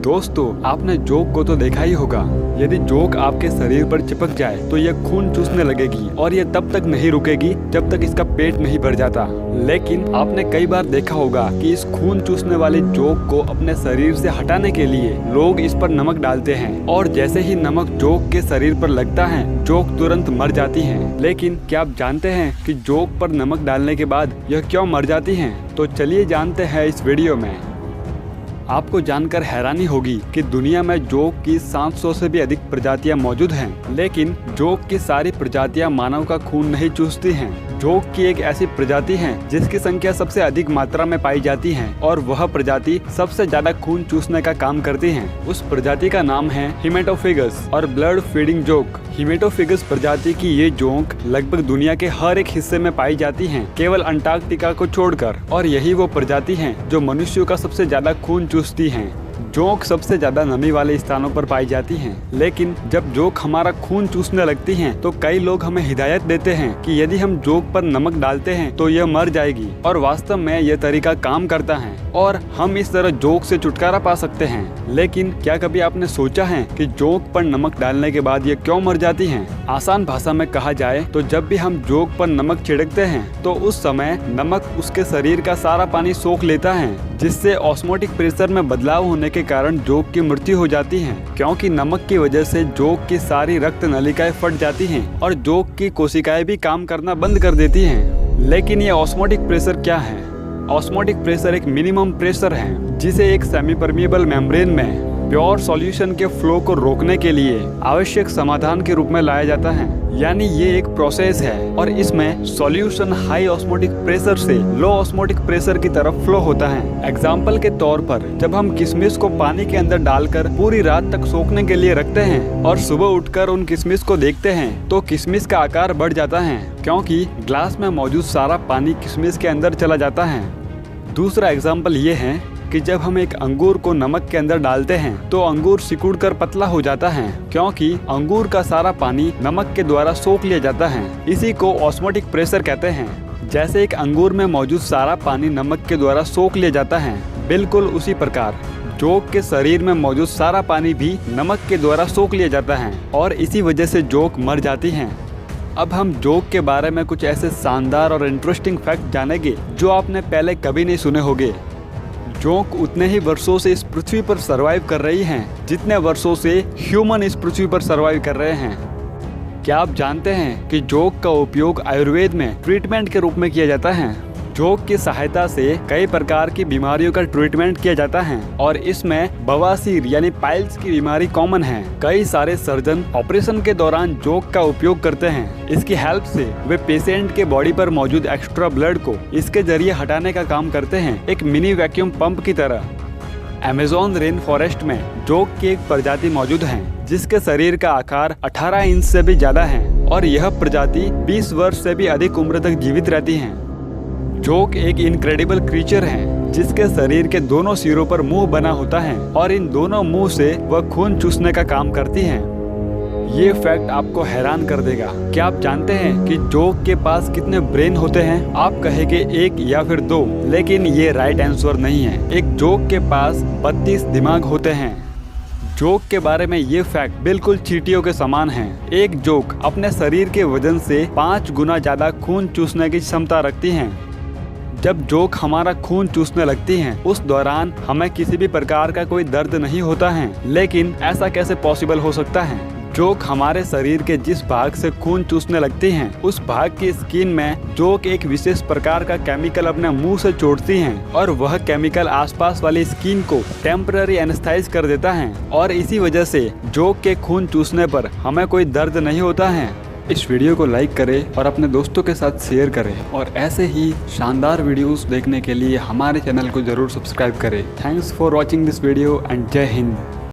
दोस्तों, आपने जोक को तो देखा ही होगा। यदि जोक आपके शरीर पर चिपक जाए तो यह खून चूसने लगेगी और यह तब तक नहीं रुकेगी जब तक इसका पेट नहीं भर जाता। लेकिन आपने कई बार देखा होगा कि इस खून चूसने वाले जोक को अपने शरीर से हटाने के लिए लोग इस पर नमक डालते हैं और जैसे ही नमक जोक के शरीर पर लगता है, जोक तुरंत मर जाती है। लेकिन क्या आप जानते हैं कि जोक पर नमक डालने के बाद यह क्यों मर जाती हैं? तो चलिए जानते हैं इस वीडियो में। आपको जानकर हैरानी होगी कि दुनिया में जोक की 700 से भी अधिक प्रजातियां मौजूद हैं, लेकिन जोक की सारी प्रजातियां मानव का खून नहीं चूसती हैं। जोक की एक ऐसी प्रजाति है जिसकी संख्या सबसे अधिक मात्रा में पाई जाती है और वह प्रजाति सबसे ज्यादा खून चूसने का काम करती है। उस प्रजाति का नाम है हेमेटोफेगस और ब्लड फीडिंग जोक। हेमेटोफेगस प्रजाति की ये जोक लगभग दुनिया के हर एक हिस्से में पाई जाती है, केवल अंटार्कटिका को छोड़कर। और यही वो प्रजाति है जो मनुष्यों का सबसे ज्यादा खून चूसती है। जोक सबसे ज्यादा नमी वाले स्थानों पर पाई जाती हैं, लेकिन जब जोक हमारा खून चूसने लगती हैं, तो कई लोग हमें हिदायत देते हैं कि यदि हम जोक पर नमक डालते हैं तो यह मर जाएगी। और वास्तव में यह तरीका काम करता है और हम इस तरह जोक से छुटकारा पा सकते हैं। लेकिन क्या कभी आपने सोचा है कि जोक पर नमक डालने के बाद ये क्यों मर जाती हैं? आसान भाषा में कहा जाए तो जब भी हम जोक पर नमक छिड़कते हैं तो उस समय नमक उसके शरीर का सारा पानी सोख लेता है, जिससे ऑस्मोटिक प्रेशर में बदलाव होने के कारण जोक की मृत्यु हो जाती है। क्योंकि नमक की वजह से जोक की सारी रक्त नलिकाएं फट जाती हैं और जोक की कोशिकाएं भी काम करना बंद कर देती हैं। लेकिन ये ऑस्मोटिक प्रेशर क्या है? ऑस्मोटिक प्रेशर एक मिनिमम प्रेशर है जिसे एक सेमी परमिएबल मेम्ब्रेन में प्योर सॉल्यूशन के फ्लो को रोकने के लिए आवश्यक समाधान के रूप में लाया जाता है। यानी ये एक प्रोसेस है और इसमें सॉल्यूशन हाई ऑस्मोटिक प्रेशर से लो ऑस्मोटिक प्रेशर की तरफ फ्लो होता है। एग्जाम्पल के तौर पर जब हम किशमिश को पानी के अंदर डालकर पूरी रात तक सोखने के लिए रखते हैं और सुबह उठकर उन किशमिश को देखते हैं तो किशमिश का आकार बढ़ जाता है, क्योंकि ग्लास में मौजूद सारा पानी किशमिश के अंदर चला जाता है। दूसरा एग्जाम्पल ये है कि जब हम एक अंगूर को नमक के अंदर डालते हैं तो अंगूर सिकुड़कर पतला हो जाता है, क्योंकि अंगूर का सारा पानी नमक के द्वारा सोख लिया जाता है। इसी को ऑस्मोटिक प्रेशर कहते हैं। जैसे एक अंगूर में मौजूद सारा पानी नमक के द्वारा सोख लिया जाता है, बिल्कुल उसी प्रकार जोक के शरीर में मौजूद सारा पानी भी नमक के द्वारा सोख लिया जाता है और इसी वजह से जोक मर जाती हैं। अब हम जोक के बारे में कुछ ऐसे शानदार और इंटरेस्टिंग फैक्ट जानेंगे जो आपने पहले कभी नहीं सुने होंगे। जोक उतने ही वर्षों से इस पृथ्वी पर सरवाइव कर रही हैं जितने वर्षों से ह्यूमन इस पृथ्वी पर सरवाइव कर रहे हैं। क्या आप जानते हैं कि जोक का उपयोग आयुर्वेद में ट्रीटमेंट के रूप में किया जाता है? जोक की सहायता से कई प्रकार की बीमारियों का ट्रीटमेंट किया जाता है और इसमें बवासीर यानी पाइल्स की बीमारी कॉमन है। कई सारे सर्जन ऑपरेशन के दौरान जोक का उपयोग करते हैं। इसकी हेल्प से वे पेशेंट के बॉडी पर मौजूद एक्स्ट्रा ब्लड को इसके जरिए हटाने का काम करते हैं, एक मिनी वैक्यूम पंप की तरह। अमेज़न रेन फॉरेस्ट में जोक की एक प्रजाति मौजूद है जिसके शरीर का आकार 18 इंच से भी ज्यादा है और यह प्रजाति 20 वर्ष से भी अधिक उम्र तक जीवित रहती है। जोक एक इनक्रेडिबल क्रीचर है जिसके शरीर के दोनों सिरों पर मुंह बना होता है और इन दोनों मुंह से वह खून चूसने का काम करती हैं। ये फैक्ट आपको हैरान कर देगा। क्या आप जानते हैं कि जोक के पास कितने ब्रेन होते हैं? आप कहेंगे एक या फिर दो, लेकिन ये राइट आंसर नहीं है। एक जोक के पास 32 दिमाग होते हैं। जोक के बारे में ये फैक्ट बिल्कुल चींटियों के समान है। एक जोक अपने शरीर के वजन से 5 गुना ज्यादा खून चूसने की क्षमता रखती है। जब जोक हमारा खून चूसने लगती हैं, उस दौरान हमें किसी भी प्रकार का कोई दर्द नहीं होता है। लेकिन ऐसा कैसे पॉसिबल हो सकता है? जोक हमारे शरीर के जिस भाग से खून चूसने लगती हैं, उस भाग की स्किन में जोक एक विशेष प्रकार का केमिकल अपने मुंह से छोड़ती हैं और वह केमिकल आसपास वाली स्किन को टेम्पररी एनेस्थेटाइज कर देता है और इसी वजह से जोक के खून चूसने पर हमें कोई दर्द नहीं होता है। इस वीडियो को लाइक करें और अपने दोस्तों के साथ शेयर करें और ऐसे ही शानदार वीडियोस देखने के लिए हमारे चैनल को जरूर सब्सक्राइब करें। Thanks for watching this video and जय हिंद।